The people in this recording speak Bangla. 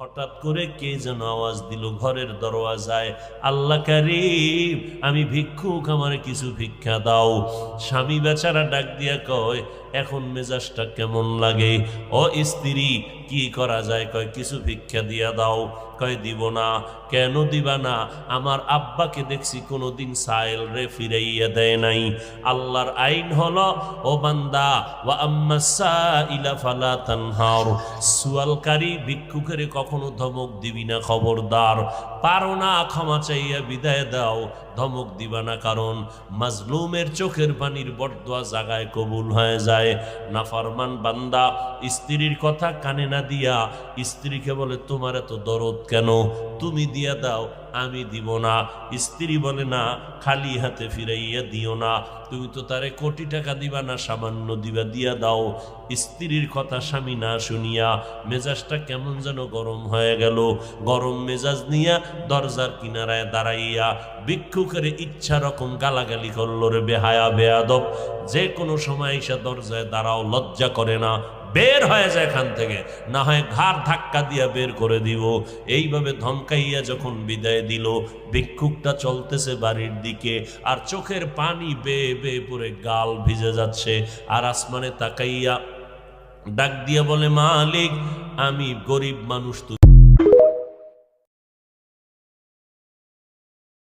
হঠাৎ করে কে যেন আওয়াজ দিল ঘরের দরওয়াজায়, আল্লাহ কারীম আমি ভিক্ষুক, আমারে কিছু ভিক্ষা দাও। স্বামী বেচারা ডাক দিয়া কয়, এখন মেজাজটা কেমন লাগে? ও স্ত্রী, কি করা যায়? কয় কিছু ভিক্ষা দিয়া দাও। কয় দিব না। কেন দিবা না? আমার আব্বাকে দেখছি কোনোদিন সাইল রে ফিরাইয়া দেয় নাই। আল্লাহর আইন হলো, ও বান্দা, ওয়া আম্মাস সাইলা ফালা তানহার, সুয়ালকারী ভিক্ষুকের কখনো ধমক দিবি না, খবরদার। পারো না ক্ষমা চাইয়া বিদায় দাও, ধমক দিবা না, কারণ মাজলুমের চোখের পানির বরদোয়া জাগায় কবুল হয়ে যায়। নাফরমান বান্দা স্ত্রীর কথা কানে না দিয়া স্ত্রীকে বলে, তোমার এত দরদ কেন? তুমি দিয়া দাও, আমি দিব না। স্ত্রী বলে, না, খালি হাতে ফিরাইয়া দিও না, তুমি তো তারে কোটি টাকা দিবা না, সামান্য দিবা, দিয়া দাও। স্ত্রীর কথা স্বামী না শুনিয়া মেজাজটা কেমন যেন গরম হয়ে গেল। গরম মেজাজ নিয়া দরজার কিনারায় দাঁড়াইয়া ভিক্ষুকের ইচ্ছা রকম গালাগালি করল, রে বেহায়া বেয়াদব, যে কোনো সময় এসে দরজায় দাঁড়াও, লজ্জা করে না? বের হয়ে যায় এখান থেকে, না হয় ঘাড় ধাক্কা দিয়া বের করে দিব। এইভাবে ধমকাইয়া যখন বিদায় দিল, ভিক্ষুকটা চলতেছে বাড়ির দিকে, আর চোখের পানি বেয়ে বেয়ে পড়ে গাল ভিজে যাচ্ছে। আর আসমানে তাকাইয়া ডাক দিয়া বলে, মালিক, আমি গরিব মানুষ।